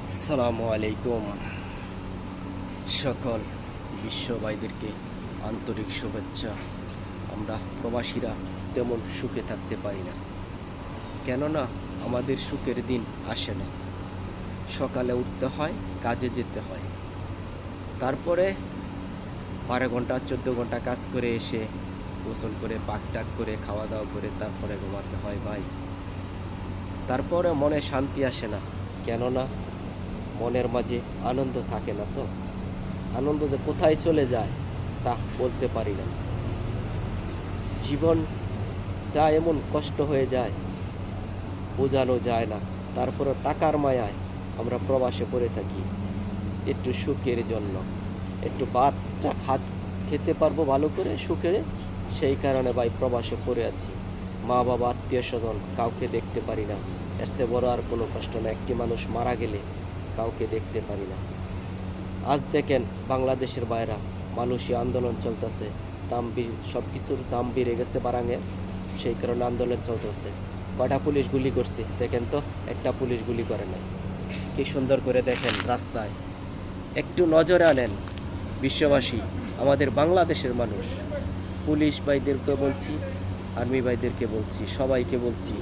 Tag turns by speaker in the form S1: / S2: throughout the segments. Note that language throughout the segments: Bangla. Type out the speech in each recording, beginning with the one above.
S1: আসসালামু আলাইকুম। সকল বিশ্ব ভাইদেরকে আন্তরিক শুভেচ্ছা। আমরা প্রবাসীরা তেমন সুখে থাকতে পারি না, কেননা আমাদের সুখের দিন আসে না। সকালে উঠতে হয়, কাজে যেতে হয়, তারপরে 12 ঘন্টা 14 ঘন্টা কাজ করে এসে গোসল করে পাক টাক করে খাওয়া দাওয়া করে তারপরে ঘুমাতে হয় ভাই। তারপরে মনে শান্তি আসে না, কেননা মনের মাঝে আনন্দ থাকে না। তো আনন্দ যে কোথায় চলে যায় তা বলতে পারি না। জীবনটা এমন কষ্ট হয়ে যায়, বোঝানো যায় না। তারপরে টাকার মায়ায় আমরা প্রবাসে পড়ে থাকি একটু সুখের জন্য, একটু ভাতটা খেতে পারবো ভালো করে সুখে, সেই কারণে ভাই প্রবাসে পড়ে আছি। মা বাবা আত্মীয় স্বজন কাউকে দেখতে পারি না। আসতে বড় আর কোনো কষ্ট না, একটি মানুষ মারা গেলে কাউকে দেখতে পারি না। আজ দেখেন বাংলাদেশের বাইরে মানুষই আন্দোলন চলতেছে, সব কিছুর দাম বেড়ে গেছে বারাঙে, সেই কারণে আন্দোলন চলতেছে। কটা পুলিশ গুলি করছে দেখেন তো, একটা পুলিশ গুলি করে নাই। কি সুন্দর করে দেখেন রাস্তায়, একটু নজরে আনেন বিশ্ববাসী, আমাদের বাংলাদেশের মানুষ। পুলিশ ভাইদেরকে বলছি, আর্মি ভাইদেরকে বলছি, সবাইকে বলছি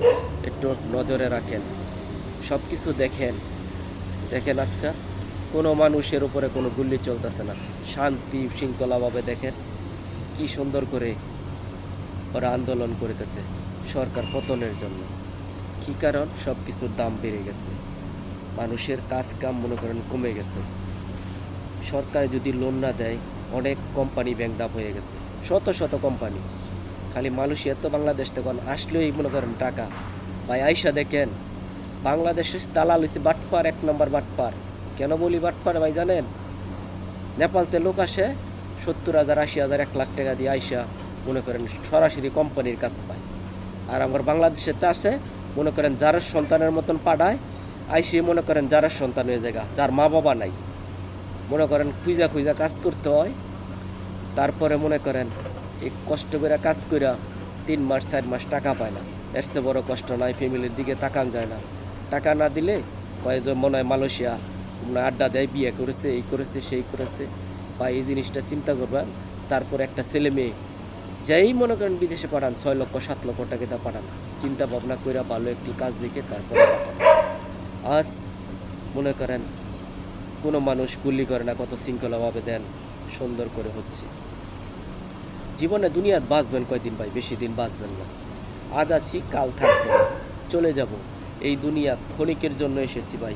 S1: একটু নজরে রাখেন, সব কিছু দেখেন। দেখেন আজকে কোনো মানুষের উপরে কোনো গুলি চলতেছে না, শান্তি শৃঙ্খলাভাবে দেখেন কি সুন্দর করে ওরা আন্দোলন করিতেছে সরকার পতনের জন্য। কী কারণ? সব কিছুর দাম বেড়ে গেছে, মানুষের কাজ কাম মনে করেন কমে গেছে। সরকার যদি লোন না দেয়, অনেক কোম্পানি ব্যাংকডাপ হয়ে গেছে, শত শত কোম্পানি। খালি মানুষের তো বাংলাদেশ থেকে আসলেই মনে করেন টাকা। ভাই আইসা দেখেন বাংলাদেশে দালাল হয়েছে বাটপার, 1 নম্বর বাটপার। কেন বলি বাটপার ভাই জানেন? নেপালতে লোক আসে 70,000 80,000 1 লাখ টাকা দিয়ে আইসা মনে করেন সরাসরি কোম্পানির কাজ পায়। আর আমার বাংলাদেশে তো আছে মনে করেন যার সন্তানের মতন পাঠায়, আইসে মনে করেন যার সন্তান হয়ে জায়গা, যার মা বাবা নাই, মনে করেন খুঁজা খুঁজা কাজ করতে হয়। তারপরে মনে করেন এই কষ্ট করে কাজ করে 3 মাস 4 মাস টাকা পায় না। এর চেয়ে বড় কষ্ট নাই, ফ্যামিলির দিকে তাকান যায় না। টাকা না দিলে কয়েকজন মনে হয় মালয়েশিয়া আড্ডা দেয়, বিয়ে করেছে, এই করেছে সেই করেছে। বা এই জিনিসটা চিন্তা করবেন। তারপর একটা ছেলে মেয়ে যেই মনে করেন বিদেশে পাঠান, 6 লক্ষ 7 লক্ষ টাকা পাঠান, চিন্তা ভাবনা করে ভালো একটি কাজ দেখে তারপরে পাঠান। আজ মনে করেন কোনো মানুষ গুলি করে না, কত শৃঙ্খলাভাবে দেন, সুন্দর করে হচ্ছে। জীবনে দুনিয়াত বাঁচবেন কয়দিন ভাই? বেশি দিন বাঁচবেন না। আজ আছি কাল থাকবো, চলে যাব। এই দুনিয়া ক্ষণিকের জন্য এসেছি ভাই।